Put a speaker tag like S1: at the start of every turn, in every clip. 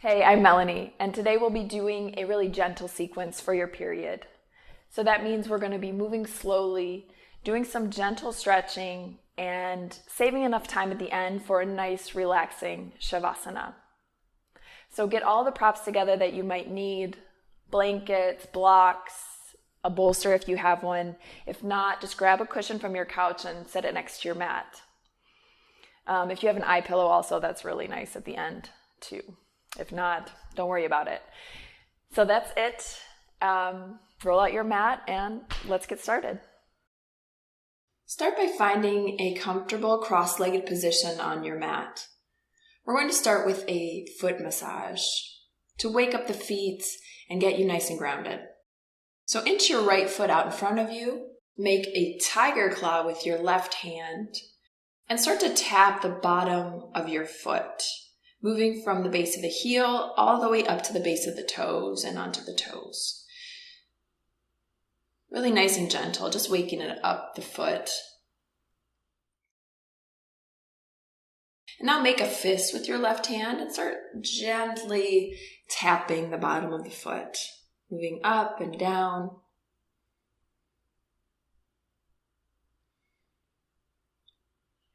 S1: Hey, I'm Melanie, and today we'll be doing a really gentle sequence for your period. So that means we're going to be moving slowly, doing some gentle stretching, and saving enough time at the end for a nice, relaxing shavasana. So get all the props together that you might need: blankets, blocks, a bolster if you have one. If not, just grab a cushion from your couch and set it next to your mat. If you have an eye pillow also, that's really nice at the end too. If not, don't worry about it. So that's it. Roll out your mat and let's get started. Start by finding a comfortable cross-legged position on your mat. We're going to start with a foot massage to wake up the feet and get you nice and grounded. So inch your right foot out in front of you, make a tiger claw with your left hand, and start to tap the bottom of your foot, moving from the base of the heel all the way up to the base of the toes and onto the toes. Really nice and gentle, just waking it up the foot. And now make a fist with your left hand and start gently tapping the bottom of the foot, moving up and down.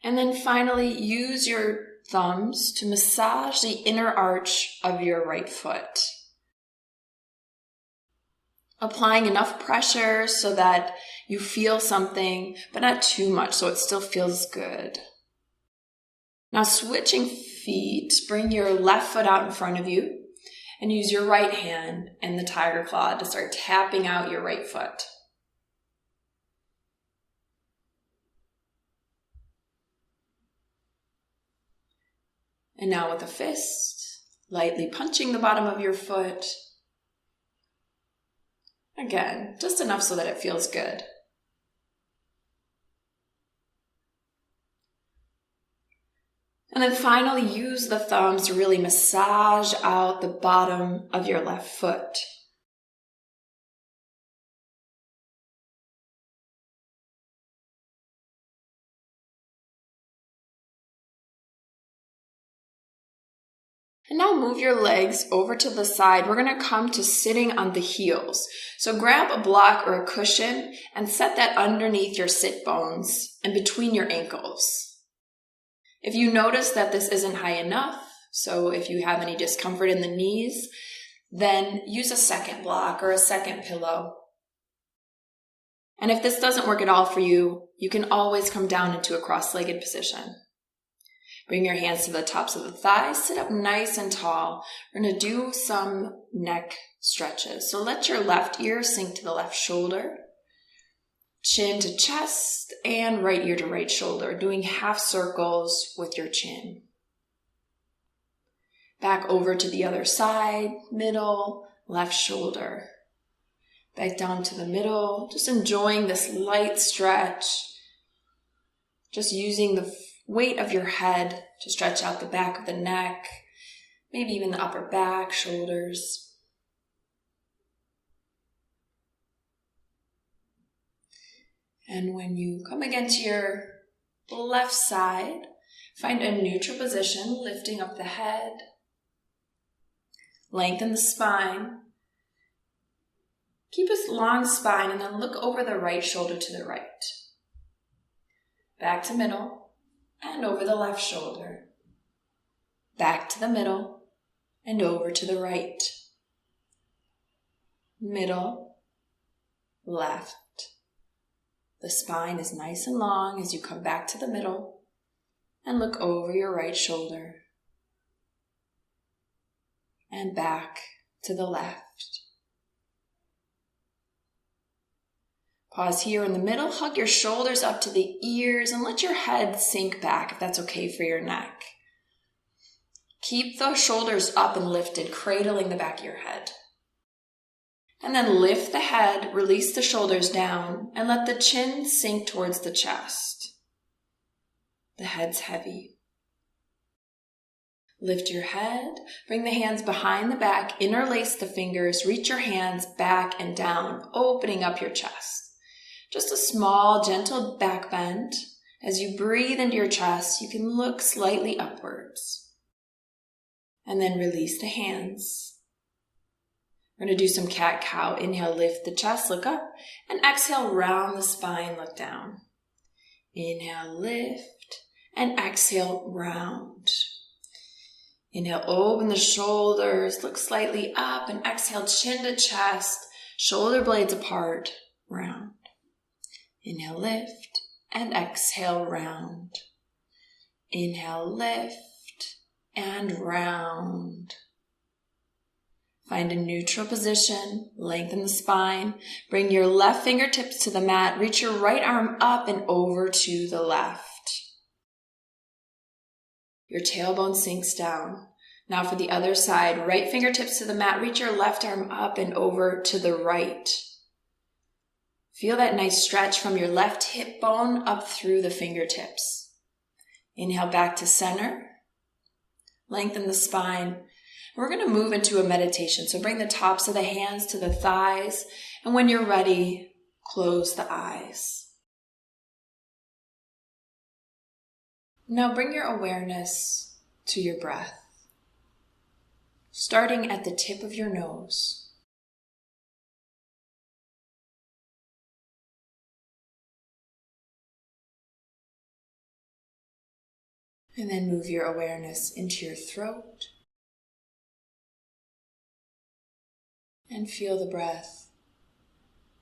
S1: And then finally, use your thumbs to massage the inner arch of your right foot, applying enough pressure so that you feel something, but not too much, so it still feels good. Now switching feet, bring your left foot out in front of you and use your right hand and the tiger claw to start tapping out your right foot. And now with a fist, lightly punching the bottom of your foot. Again, just enough so that it feels good. And then finally, use the thumbs to really massage out the bottom of your left foot. And now move your legs over to the side. We're going to come to sitting on the heels. So grab a block or a cushion and set that underneath your sit bones and between your ankles. If you notice that this isn't high enough, so if you have any discomfort in the knees, then use a second block or a second pillow. And if this doesn't work at all for you, you can always come down into a cross-legged position. Bring your hands to the tops of the thighs, sit up nice and tall. We're going to do some neck stretches. So let your left ear sink to the left shoulder, chin to chest, and right ear to right shoulder, doing half circles with your chin. Back over to the other side, middle, left shoulder. Back down to the middle, just enjoying this light stretch, just using the weight of your head to stretch out the back of the neck, maybe even the upper back, shoulders. And when you come again to your left side, find a neutral position, lifting up the head. Lengthen the spine. Keep a long spine and then look over the right shoulder to the right. Back to middle. And over the left shoulder, back to the middle, and over to the right. Middle, left. The spine is nice and long as you come back to the middle and look over your right shoulder. And back to the left. Pause here in the middle, hug your shoulders up to the ears and let your head sink back if that's okay for your neck. Keep the shoulders up and lifted, cradling the back of your head. And then lift the head, release the shoulders down, and let the chin sink towards the chest. The head's heavy. Lift your head, bring the hands behind the back, interlace the fingers, reach your hands back and down, opening up your chest. Just a small, gentle back bend. As you breathe into your chest, you can look slightly upwards. And then release the hands. We're going to do some cat-cow. Inhale, lift the chest, look up. And exhale, round the spine, look down. Inhale, lift. And exhale, round. Inhale, open the shoulders, look slightly up. And exhale, chin to chest, shoulder blades apart, round. Inhale, lift. And exhale, round. Inhale, lift. And round. Find a neutral position, lengthen the spine, bring your left fingertips to the mat, reach your right arm up and over to the left. Your tailbone sinks down. Now for the other side, right fingertips to the mat, reach your left arm up and over to the right. Feel that nice stretch from your left hip bone up through the fingertips. Inhale back to center. Lengthen the spine. We're going to move into a meditation. So bring the tops of the hands to the thighs. And when you're ready, close the eyes. Now bring your awareness to your breath, starting at the tip of your nose. And then move your awareness into your throat. And feel the breath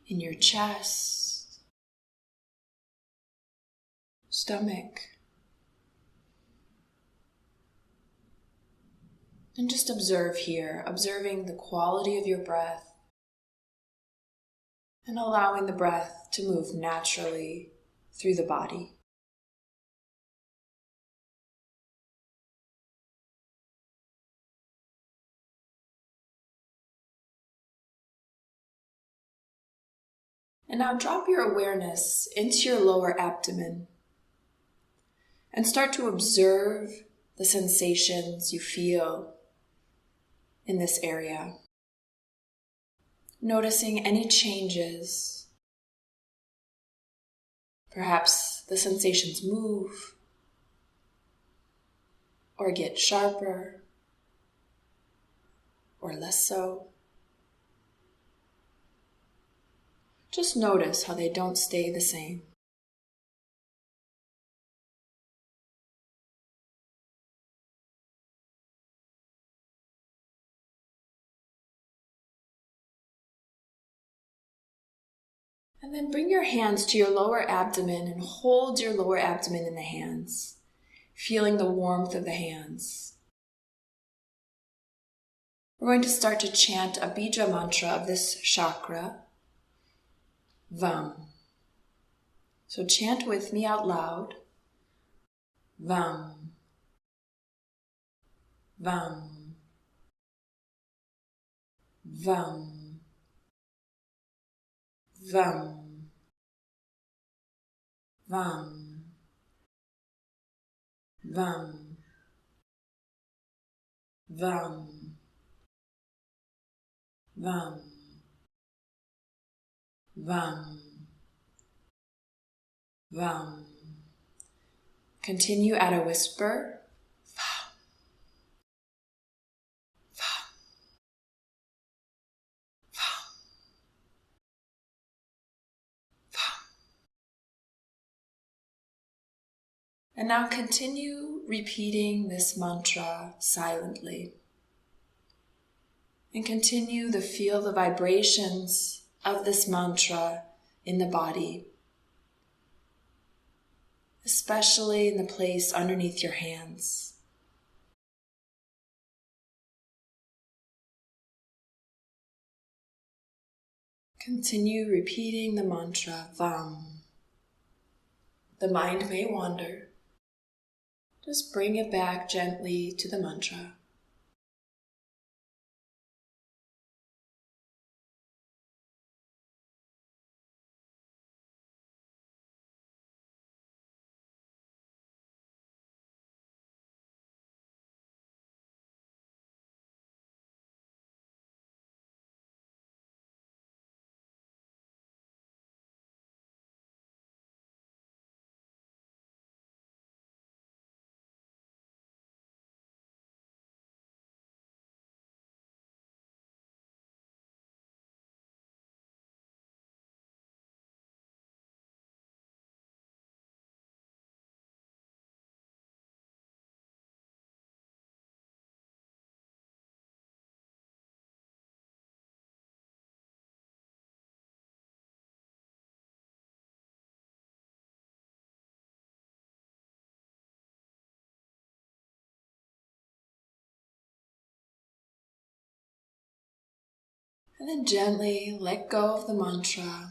S1: in your chest, stomach. And just observe here, observing the quality of your breath and allowing the breath to move naturally through the body. And now drop your awareness into your lower abdomen and start to observe the sensations you feel in this area. Noticing any changes. Perhaps the sensations move or get sharper or less so. Just notice how they don't stay the same. And then bring your hands to your lower abdomen and hold your lower abdomen in the hands, feeling the warmth of the hands. We're going to start to chant a bija mantra of this chakra, Vam. So chant with me out loud. Vam. Vam. Vam. Vam. Vam. Vam. Vam. Vam. Vam. Vam. Continue at a whisper. Vam. Vam. Vam. Vam. And now continue repeating this mantra silently. And continue to feel the vibrations of this mantra in the body, especially in the place underneath your hands. Continue repeating the mantra Vam. The mind may wander. Just bring it back gently to the mantra. And then gently let go of the mantra.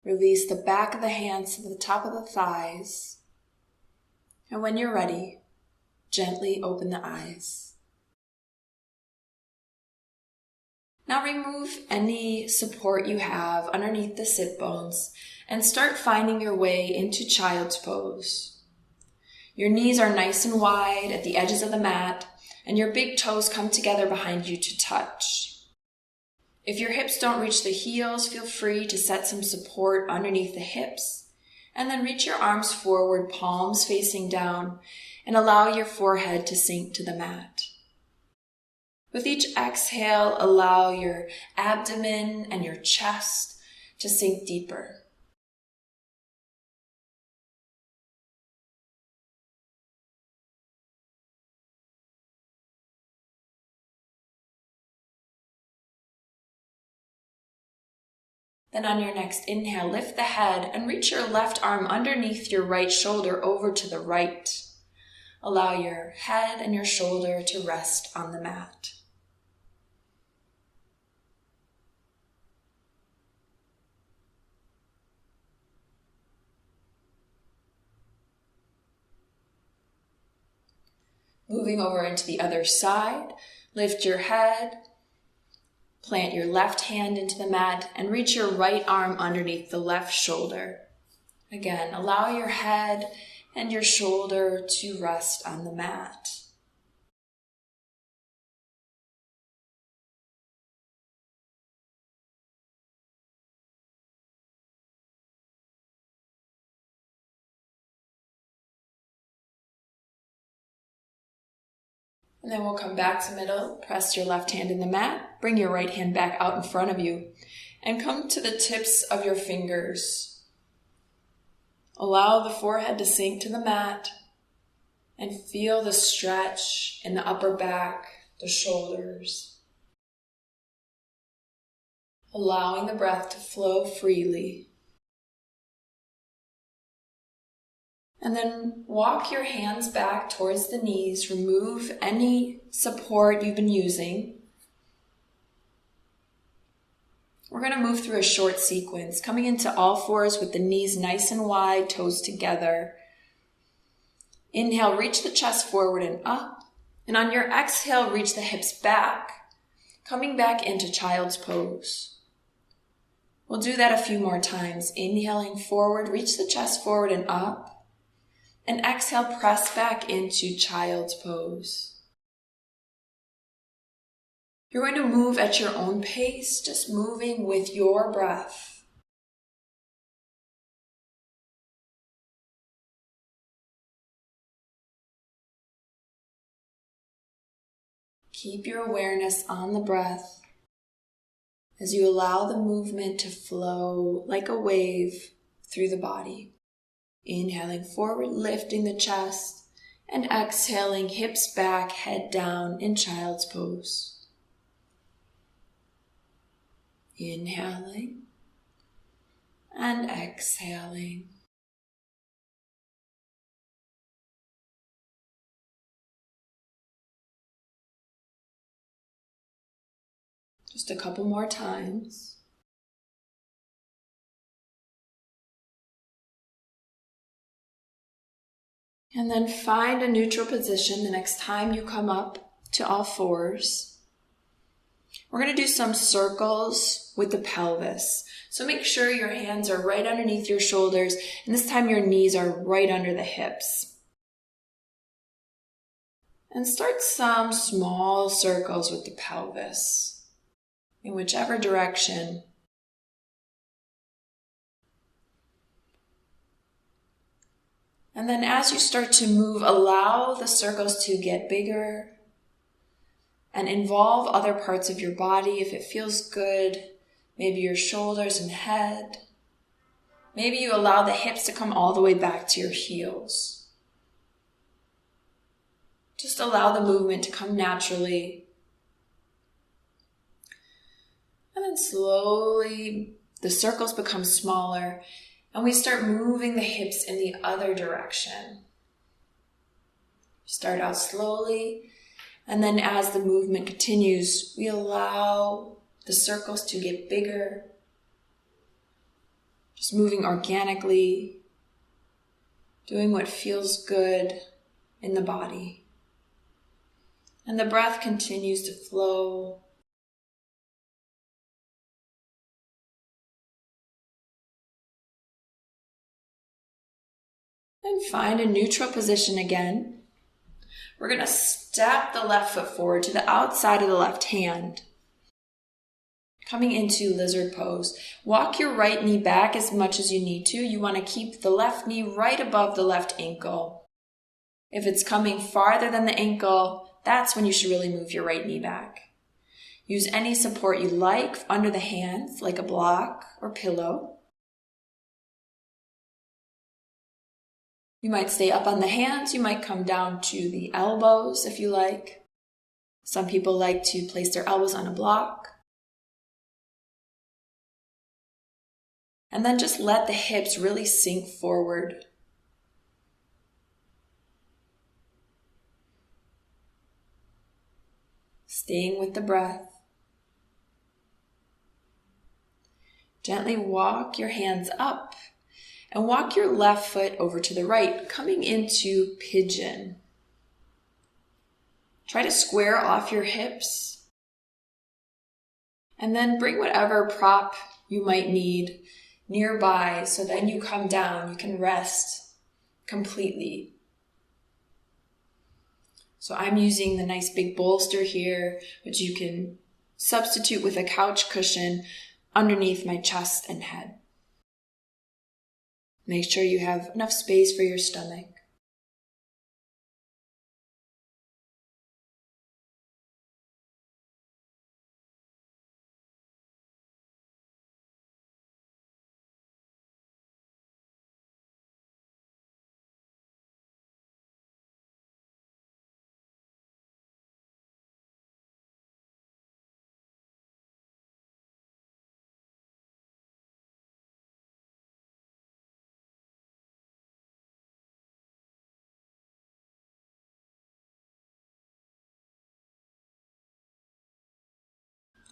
S1: Release the back of the hands to the top of the thighs. And when you're ready, gently open the eyes. Now remove any support you have underneath the sit bones and start finding your way into child's pose. Your knees are nice and wide at the edges of the mat, and your big toes come together behind you to touch. If your hips don't reach the heels, feel free to set some support underneath the hips, and then reach your arms forward, palms facing down, and allow your forehead to sink to the mat. With each exhale, allow your abdomen and your chest to sink deeper. Then on your next inhale, lift the head and reach your left arm underneath your right shoulder over to the right. Allow your head and your shoulder to rest on the mat. Moving over into the other side, lift your head, plant your left hand into the mat, and reach your right arm underneath the left shoulder. Again, allow your head and your shoulder to rest on the mat. And then we'll come back to middle, press your left hand in the mat, bring your right hand back out in front of you, and come to the tips of your fingers. Allow the forehead to sink to the mat, and feel the stretch in the upper back, the shoulders. Allowing the breath to flow freely. And then walk your hands back towards the knees. Remove any support you've been using. We're going to move through a short sequence, coming into all fours with the knees nice and wide, toes together. Inhale, reach the chest forward and up. And on your exhale, reach the hips back, coming back into child's pose. We'll do that a few more times. Inhaling forward, reach the chest forward and up. And exhale, press back into child's pose. You're going to move at your own pace, just moving with your breath. Keep your awareness on the breath as you allow the movement to flow like a wave through the body. Inhaling forward, lifting the chest, and exhaling, hips back, head down in child's pose. Inhaling and exhaling. Just a couple more times. And then find a neutral position the next time you come up to all fours. We're going to do some circles with the pelvis. So make sure your hands are right underneath your shoulders, and this time your knees are right under the hips. And start some small circles with the pelvis in whichever direction. And then as you start to move, allow the circles to get bigger and involve other parts of your body if it feels good. Maybe your shoulders and head. Maybe you allow the hips to come all the way back to your heels. Just allow the movement to come naturally. And then slowly the circles become smaller and we start moving the hips in the other direction. Start out slowly And then as the movement continues, we allow the circles to get bigger, just moving organically, doing what feels good in the body. And the breath continues to flow. And find a neutral position again. We're going to step the left foot forward to the outside of the left hand. Coming into lizard pose. Walk your right knee back as much as you need to. You want to keep the left knee right above the left ankle. If it's coming farther than the ankle, that's when you should really move your right knee back. Use any support you like under the hands, like a block or pillow. You might stay up on the hands. You might come down to the elbows if you like. Some people like to place their elbows on a block. And then just let the hips really sink forward. Staying with the breath. Gently walk your hands up. And walk your left foot over to the right, coming into pigeon. Try to square off your hips. And then bring whatever prop you might need nearby so then you come down, you can rest completely. So I'm using the nice big bolster here, which you can substitute with a couch cushion underneath my chest and head. Make sure you have enough space for your stomach.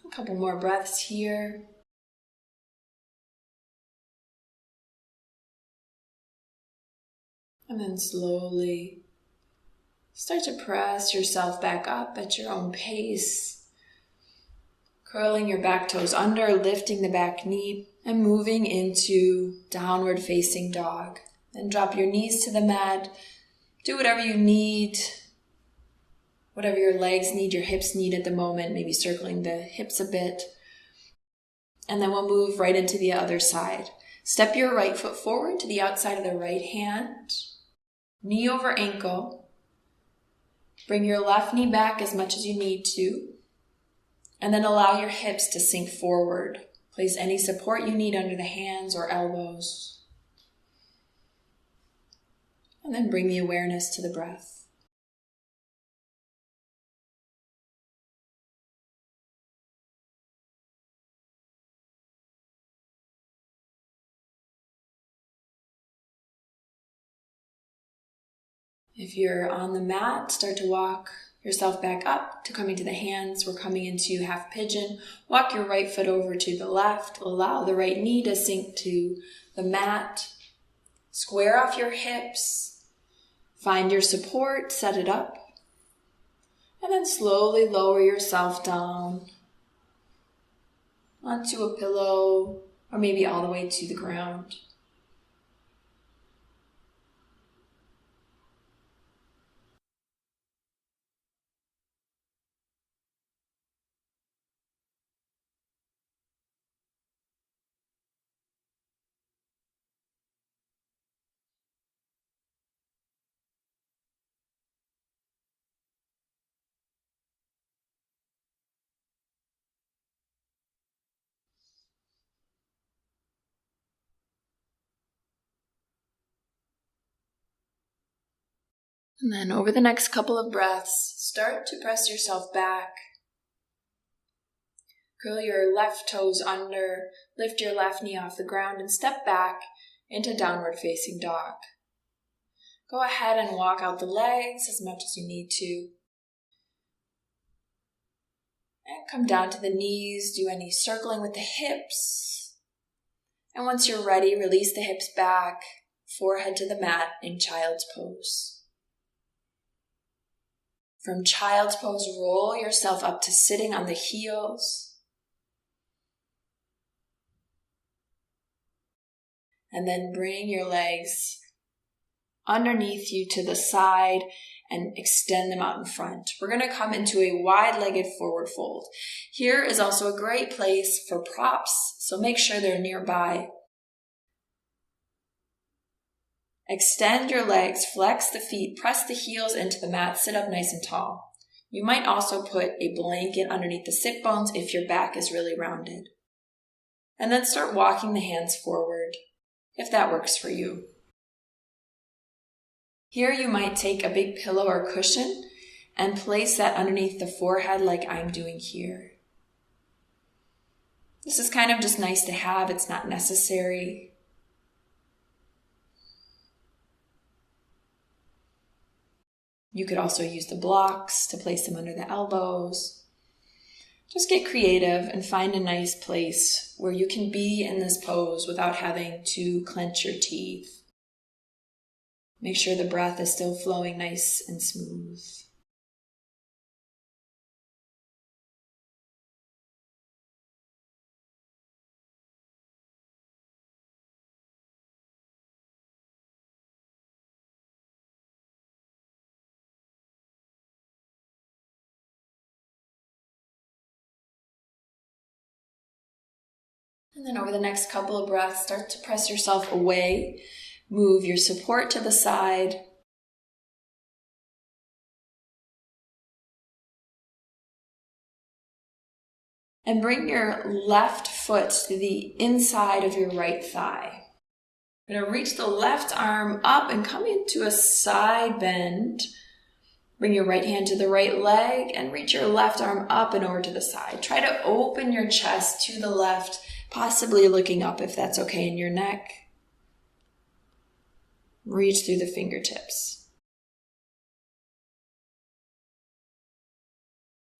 S1: A couple more breaths here. And then slowly start to press yourself back up at your own pace. Curling your back toes under, lifting the back knee, and moving into downward facing dog. Then drop your knees to the mat. Do whatever you need. Whatever your legs need, your hips need at the moment, maybe circling the hips a bit. And then we'll move right into the other side. Step your right foot forward to the outside of the right hand. Knee over ankle. Bring your left knee back as much as you need to. And then allow your hips to sink forward. Place any support you need under the hands or elbows. And then bring the awareness to the breath. If you're on the mat, start to walk yourself back up to coming to the hands. We're coming into half pigeon. Walk your right foot over to the left. Allow the right knee to sink to the mat. Square off your hips. Find your support, set it up. And then slowly lower yourself down onto a pillow or maybe all the way to the ground. And then over the next couple of breaths, start to press yourself back. Curl your left toes under, lift your left knee off the ground, and step back into downward facing dog. Go ahead and walk out the legs as much as you need to. And come down to the knees, do any circling with the hips. And once you're ready, release the hips back, forehead to the mat in child's pose. From child's pose, roll yourself up to sitting on the heels. And then bring your legs underneath you to the side and extend them out in front. We're going to come into a wide-legged forward fold. Here is also a great place for props, so make sure they're nearby. Extend your legs, flex the feet, press the heels into the mat, sit up nice and tall. You might also put a blanket underneath the sit bones if your back is really rounded. And then start walking the hands forward, if that works for you. Here you might take a big pillow or cushion and place that underneath the forehead like I'm doing here. This is kind of just nice to have, it's not necessary. You could also use the blocks to place them under the elbows. Just get creative and find a nice place where you can be in this pose without having to clench your teeth. Make sure the breath is still flowing nice and smooth. And then over the next couple of breaths, start to press yourself away. Move your support to the side. And bring your left foot to the inside of your right thigh. You're going to reach the left arm up and come into a side bend. Bring your right hand to the right leg and reach your left arm up and over to the side. Try to open your chest to the left, possibly looking up if that's okay in your neck. Reach through the fingertips.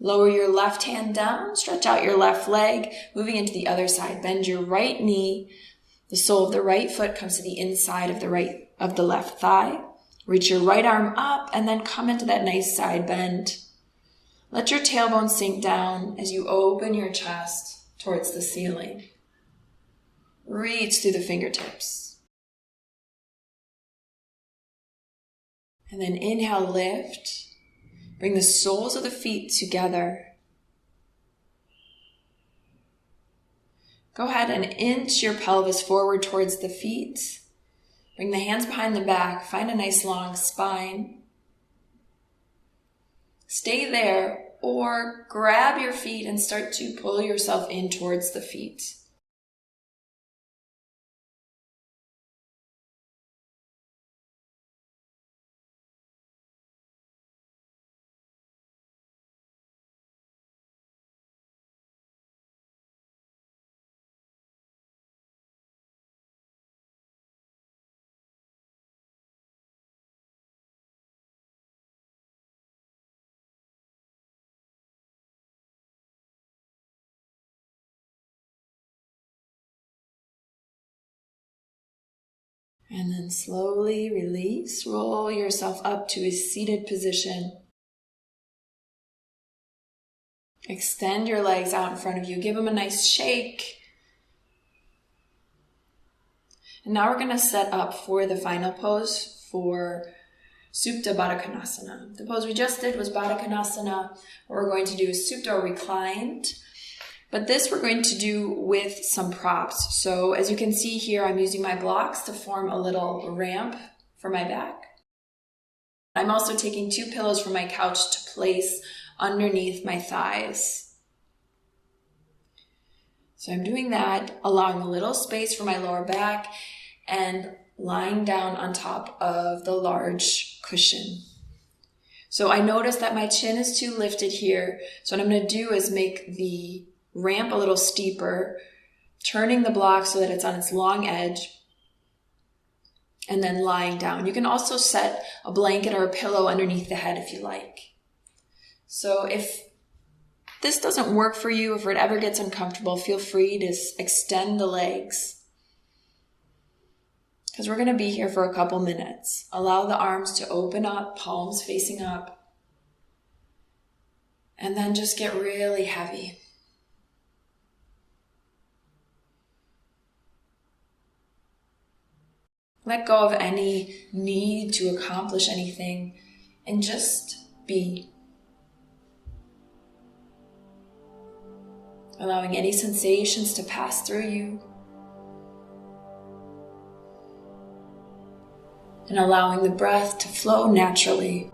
S1: Lower your left hand down, stretch out your left leg, moving into the other side. Bend your right knee. The sole of the right foot comes to the inside of the left thigh. Reach your right arm up and then come into that nice side bend. Let your tailbone sink down as you open your chest towards the ceiling. Reach through the fingertips. And then inhale, lift. Bring the soles of the feet together. Go ahead and inch your pelvis forward towards the feet. Bring the hands behind the back. Find a nice long spine. Stay there or grab your feet and start to pull yourself in towards the feet. And then slowly release, roll yourself up to a seated position. Extend your legs out in front of you. Give them a nice shake. And now we're going to set up for the final pose for Supta Baddha Konasana. The pose we just did was Baddha Konasana. What we're going to do is Supta or reclined. But this we're going to do with some props. So as you can see here, I'm using my blocks to form a little ramp for my back. I'm also taking 2 pillows from my couch to place underneath my thighs. So I'm doing that, allowing a little space for my lower back and lying down on top of the large cushion. So I noticed that my chin is too lifted here. So what I'm going to do is make the ramp a little steeper, turning the block so that it's on its long edge, and then lying down. You can also set a blanket or a pillow underneath the head if you like. So if this doesn't work for you, if it ever gets uncomfortable, feel free to extend the legs. Because we're going to be here for a couple minutes. Allow the arms to open up, palms facing up. And then just get really heavy. Let go of any need to accomplish anything and just be. Allowing any sensations to pass through you. And allowing the breath to flow naturally.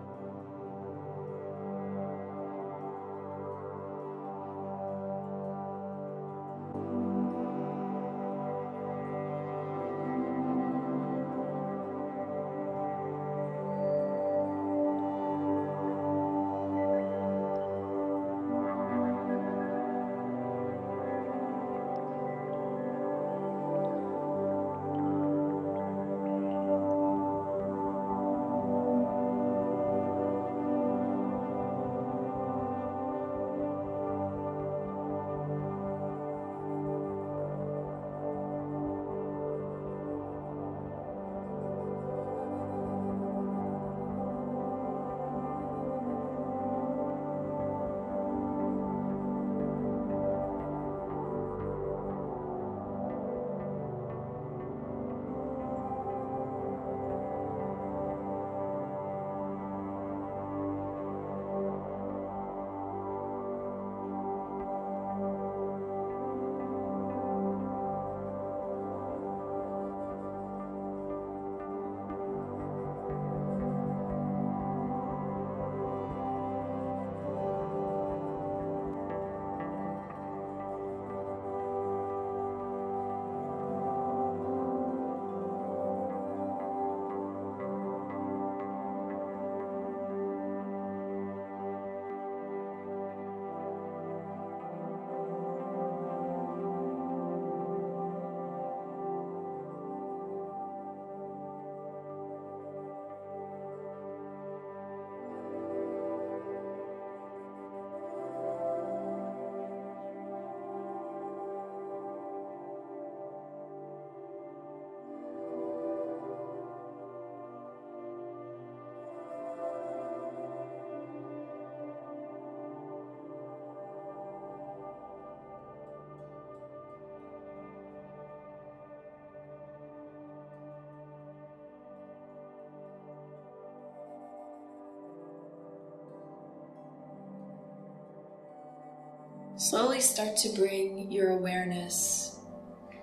S1: Slowly start to bring your awareness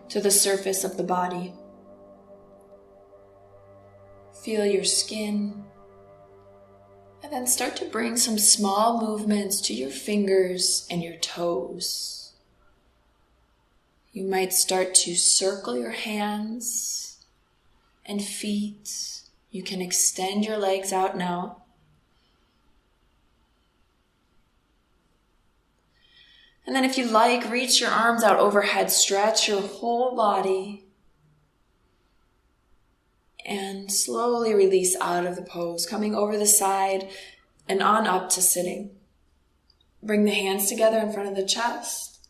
S1: to the surface of the body. Feel your skin, and then start to bring some small movements to your fingers and your toes. You might start to circle your hands and feet. You can extend your legs out now. And then if you like, reach your arms out overhead, stretch your whole body, and slowly release out of the pose, coming over the side and on up to sitting. Bring the hands together in front of the chest.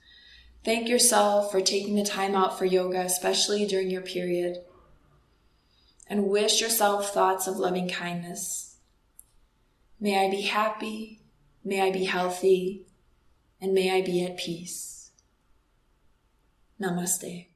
S1: Thank yourself for taking the time out for yoga, especially during your period. And wish yourself thoughts of loving kindness. May I be happy, may I be healthy, and may I be at peace. Namaste.